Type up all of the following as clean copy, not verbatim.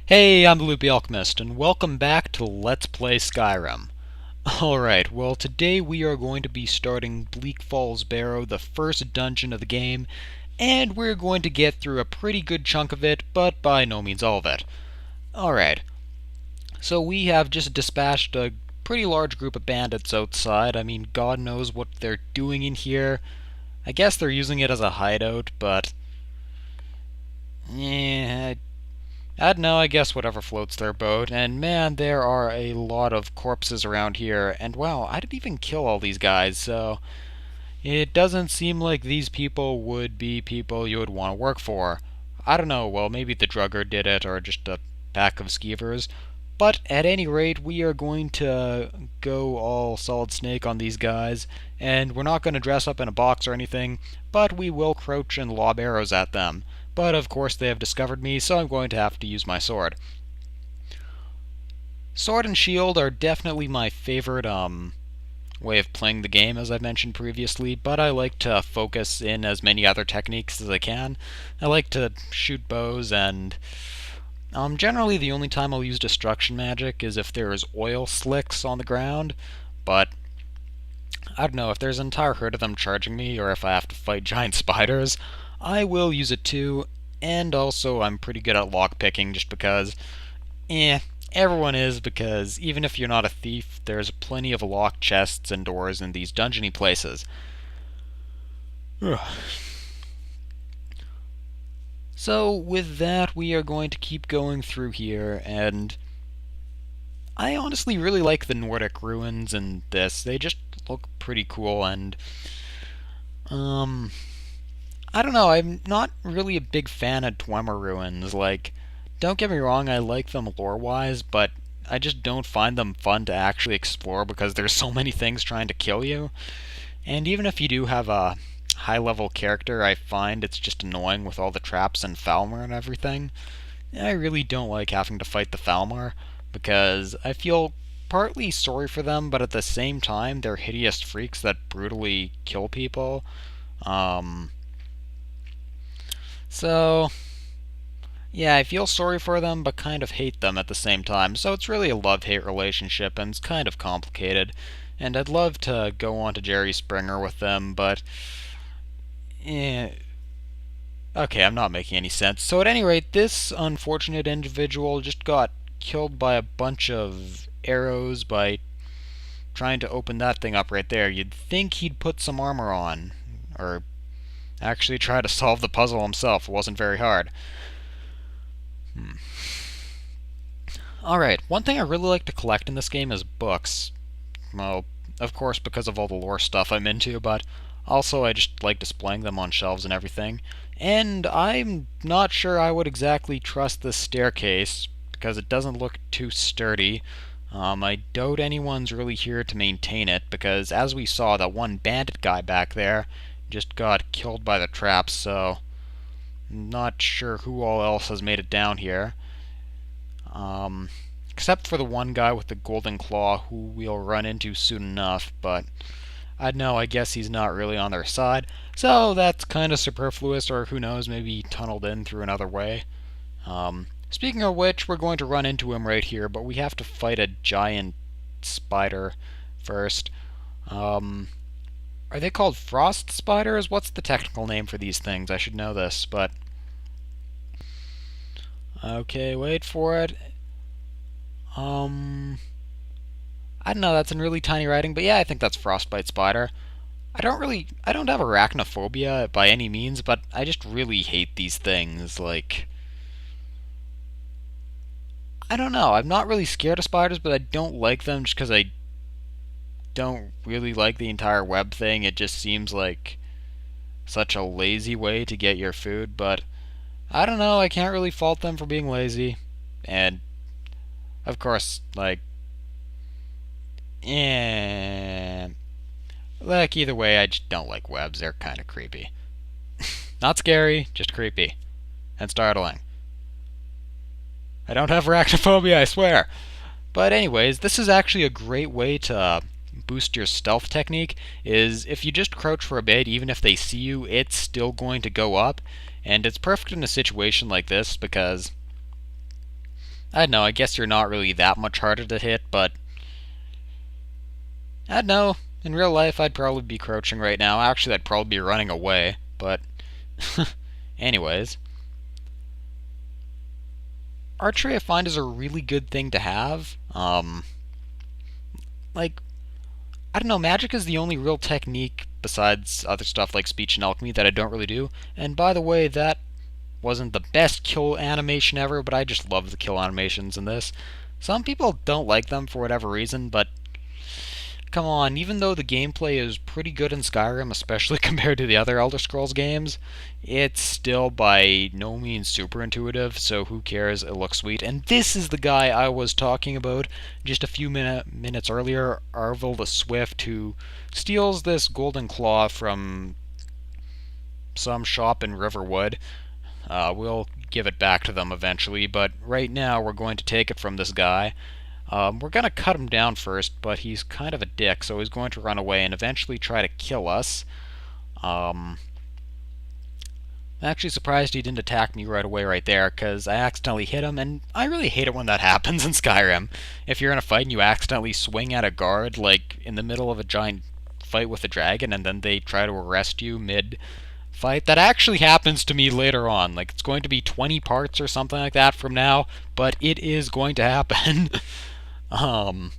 Hey, I'm TheLoopyAlchemist, and welcome back to Let's Play Skyrim. Alright, well today we are going to be starting Bleak Falls Barrow, the first dungeon of the game, and we're going to get through a pretty good chunk of it, but by no means all of it. Alright, so we have just dispatched a pretty large group of bandits outside. I mean, God knows what they're doing in here. I guess they're using it as a hideout, but yeah, I don't know, I guess whatever floats their boat. And man, there are a lot of corpses around here. And wow, I didn't even kill all these guys, so it doesn't seem like these people would be people you would want to work for. I don't know, well, maybe the drugger did it, or just a pack of skeevers. But at any rate, we are going to go all Solid Snake on these guys, and we're not going to dress up in a box or anything, but we will crouch and lob arrows at them. But of course they have discovered me, so I'm going to have to use my sword. Sword and shield are definitely my favorite way of playing the game, as I've mentioned previously, but I like to focus in as many other techniques as I can. I like to shoot bows, and generally the only time I'll use destruction magic is if there is oil slicks on the ground, but I don't know, if there's an entire herd of them charging me, or if I have to fight giant spiders, I will use it too, and also I'm pretty good at lockpicking just because, everyone is, because even if you're not a thief, there's plenty of locked chests and doors in these dungeony places. So with that, we are going to keep going through here, and I honestly really like the Nordic ruins in this. They just look pretty cool, and um I don't know, I'm not really a big fan of Dwemer ruins. Like, don't get me wrong, I like them lore-wise, but I just don't find them fun to actually explore because there's so many things trying to kill you. And even if you do have a high-level character, I find it's just annoying with all the traps and Falmer and everything. I really don't like having to fight the Falmer because I feel partly sorry for them, but at the same time, they're hideous freaks that brutally kill people. Um, so, yeah, I feel sorry for them, but kind of hate them at the same time. So it's really a love-hate relationship, and it's kind of complicated. And I'd love to go on to Jerry Springer with them, but eh, okay, I'm not making any sense. So at any rate, this unfortunate individual just got killed by a bunch of arrows by trying to open that thing up right there. You'd think he'd put some armor on, or actually try to solve the puzzle himself. It wasn't very hard. Alright, one thing I really like to collect in this game is books. Well, of course, because of all the lore stuff I'm into, but also I just like displaying them on shelves and everything. And I'm not sure I would exactly trust this staircase, because it doesn't look too sturdy. I doubt anyone's really here to maintain it, because as we saw, that one bandit guy back there just got killed by the traps, so not sure who all else has made it down here. Except for the one guy with the golden claw who we'll run into soon enough, but I don't know, I guess he's not really on their side, so that's kind of superfluous, or who knows, maybe he tunneled in through another way. Speaking of which, we're going to run into him right here, but we have to fight a giant spider first. Are they called frost spiders? What's the technical name for these things? I should know this, but okay, wait for it. I don't know, that's in really tiny writing, but yeah, I think that's frostbite spider. I don't have arachnophobia by any means, but I just really hate these things. Like, I don't know, I'm not really scared of spiders, but I don't like them just because I don't really like the entire web thing. It just seems like such a lazy way to get your food, but I don't know, I can't really fault them for being lazy. And, of course, like, yeah. Like, either way, I just don't like webs. They're kind of creepy. Not scary, just creepy. And startling. I don't have arachnophobia, I swear. But anyways, this is actually a great way to boost your stealth technique, is if you just crouch for a bit, even if they see you, it's still going to go up. And it's perfect in a situation like this because I don't know, I guess you're not really that much harder to hit, but I don't know. In real life, I'd probably be crouching right now. Actually, I'd probably be running away, but anyways. Archery I find is a really good thing to have. Like, I don't know, magic is the only real technique besides other stuff like speech and alchemy that I don't really do. And by the way, that wasn't the best kill animation ever, but I just love the kill animations in this. Some people don't like them for whatever reason, but come on, even though the gameplay is pretty good in Skyrim, especially compared to the other Elder Scrolls games, it's still by no means super intuitive, so who cares? It looks sweet. And this is the guy I was talking about just a few minutes earlier, Arvel the Swift, who steals this golden claw from some shop in Riverwood. We'll give it back to them eventually, but right now we're going to take it from this guy. We're going to cut him down first, but he's kind of a dick, so he's going to run away and eventually try to kill us. I'm actually surprised he didn't attack me right away right there, because I accidentally hit him, and I really hate it when that happens in Skyrim. If you're in a fight and you accidentally swing at a guard, like in the middle of a giant fight with a dragon, and then they try to arrest you mid-fight, that actually happens to me later on. Like, it's going to be 20 parts or something like that from now, but it is going to happen. Um,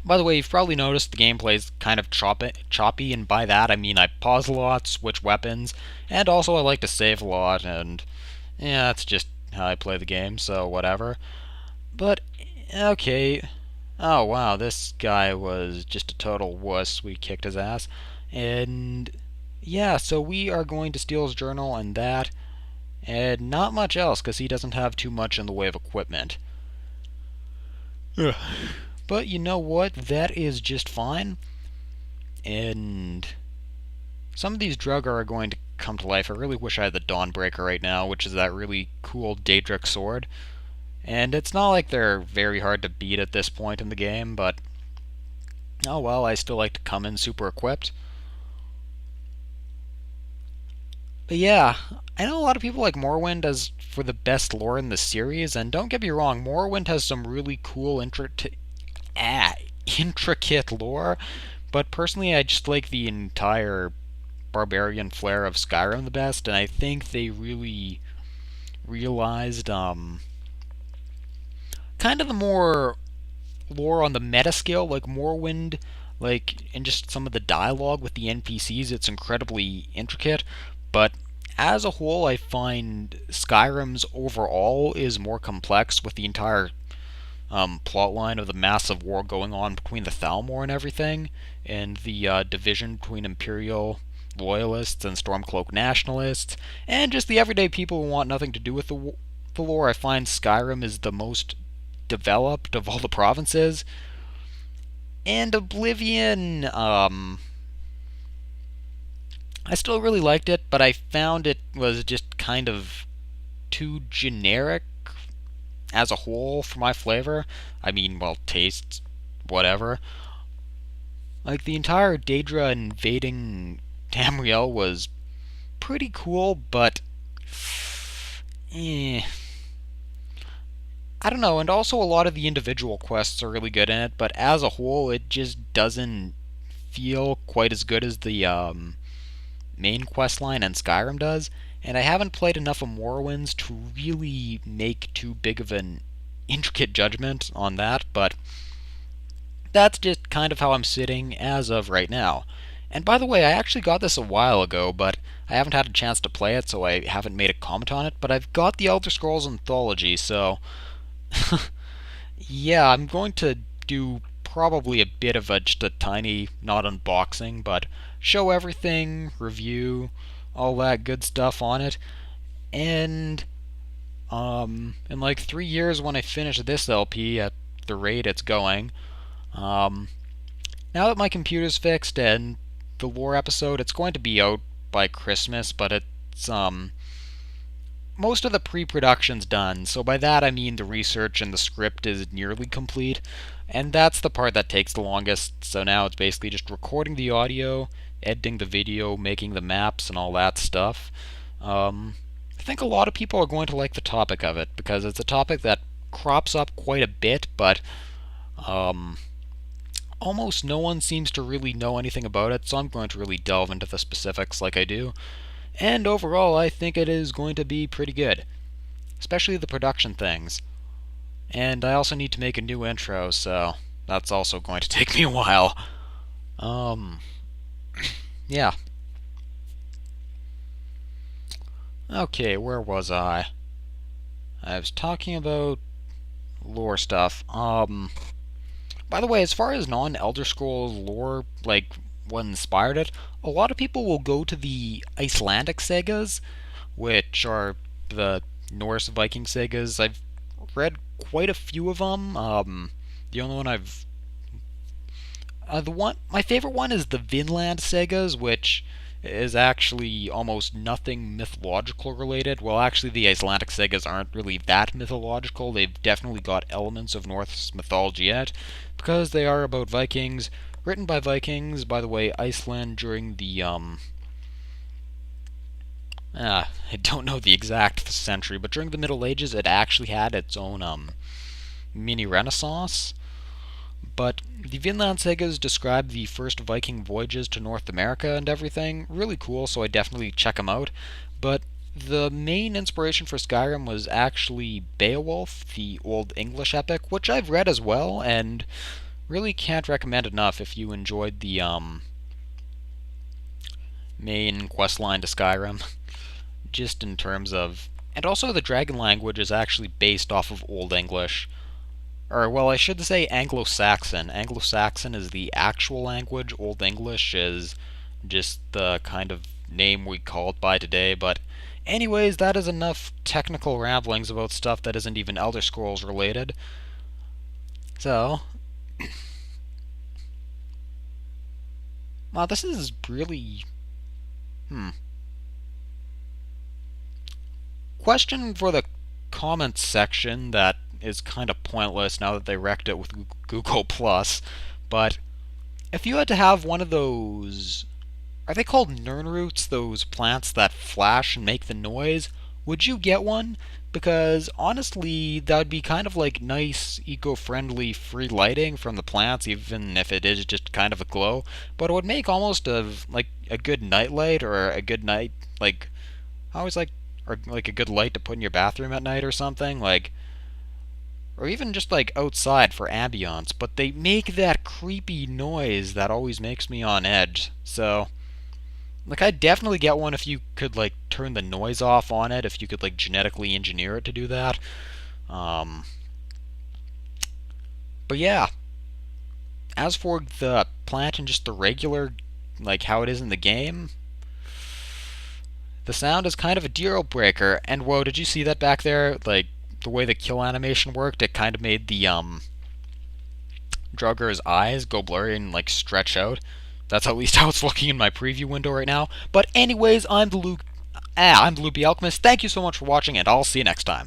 by the way, you've probably noticed the gameplay is kind of choppy, and by that I mean I pause a lot, switch weapons, and also I like to save a lot, and yeah, that's just how I play the game, so whatever. But, okay. Oh wow, this guy was just a total wuss. We kicked his ass. And yeah, so we are going to steal his journal and that, and not much else, because he doesn't have too much in the way of equipment. Ugh. But you know what? That is just fine. And some of these Drugger are going to come to life. I really wish I had the Dawnbreaker right now, which is that really cool Daedric sword. And it's not like they're very hard to beat at this point in the game, but oh well, I still like to come in super equipped. But yeah, I know a lot of people like Morrowind as for the best lore in the series, and don't get me wrong, Morrowind has some really cool intricate lore, but personally I just like the entire barbarian flair of Skyrim the best, and I think they really realized kind of the more lore on the meta scale, like Morrowind, like and just some of the dialogue with the NPCs, it's incredibly intricate, but as a whole I find Skyrim's overall is more complex with the entire plotline of the massive war going on between the Thalmor and everything, and the division between Imperial loyalists and Stormcloak nationalists, and just the everyday people who want nothing to do with the lore. I find Skyrim is the most developed of all the provinces. And Oblivion, I still really liked it, but I found it was just kind of too generic as a whole for my flavor. I mean, well, taste, whatever. Like, the entire Daedra invading Tamriel was pretty cool, but eh, I don't know, and also a lot of the individual quests are really good in it, but as a whole, it just doesn't feel quite as good as the main quest line in Skyrim does, and I haven't played enough of Morrowinds to really make too big of an intricate judgment on that, but that's just kind of how I'm sitting as of right now. And by the way, I actually got this a while ago, but I haven't had a chance to play it, so I haven't made a comment on it, but I've got the Elder Scrolls Anthology, so yeah, I'm going to do probably a bit of just a tiny, not unboxing, but show everything, review, all that good stuff on it. And in like 3 years when I finish this LP at the rate it's going, now that my computer's fixed and the lore episode, it's going to be out by Christmas, but it's most of the pre-production's done, so by that I mean the research and the script is nearly complete, and that's the part that takes the longest, so now it's basically just recording the audio, editing the video, making the maps, and all that stuff. I think a lot of people are going to like the topic of it, because it's a topic that crops up quite a bit, but almost no one seems to really know anything about it, so I'm going to really delve into the specifics like I do. And overall, I think it is going to be pretty good, especially the production things. And I also need to make a new intro, so that's also going to take me a while. Um, yeah. Okay, where was I? I was talking about lore stuff. By the way, as far as non-Elder Scrolls lore, like what inspired it, a lot of people will go to the Icelandic sagas, which are the Norse Viking sagas. I've read quite a few of them. The only one I've the one my favorite one is the Vinland sagas, which is actually almost nothing mythological related. Well, actually, the Icelandic sagas aren't really that mythological. They've definitely got elements of Norse mythology in it, because they are about Vikings, written by Vikings. By the way, Iceland during the I don't know the exact century, but during the Middle Ages, it actually had its own mini Renaissance. But the Vinland sagas describe the first Viking voyages to North America and everything. Really cool, so I definitely check them out. But the main inspiration for Skyrim was actually Beowulf, the Old English epic, which I've read as well, and really can't recommend enough if you enjoyed the main questline to Skyrim. Just in terms of. And also, the dragon language is actually based off of Old English. Or, well, I should say Anglo-Saxon. Anglo-Saxon is the actual language. Old English is just the kind of name we call it by today. But anyways, that is enough technical ramblings about stuff that isn't even Elder Scrolls related. So, wow, this is really... Question for the comments section that is kind of pointless now that they wrecked it with Google Plus, but if you had to have one of those, are they called nirnroots, those plants that flash and make the noise, would you get one? Because honestly, that would be kind of like nice, eco-friendly, free lighting from the plants, even if it is just kind of a glow. But it would make almost like a good nightlight, or a good night, like I always like, or like a good light to put in your bathroom at night or something, like, or even just like outside for ambiance, but they make that creepy noise that always makes me on edge. So, like, I'd definitely get one if you could like turn the noise off on it, if you could like genetically engineer it to do that. Um, but yeah, as for the plant and just the regular, like how it is in the game, the sound is kind of a deal breaker. And whoa, did you see that back there? Like, the way the kill animation worked, it kind of made the Drugger's eyes go blurry and like stretch out. That's at least how it's looking in my preview window right now. But anyways, I'm the Loopy Alchemist. Thank you so much for watching, and I'll see you next time.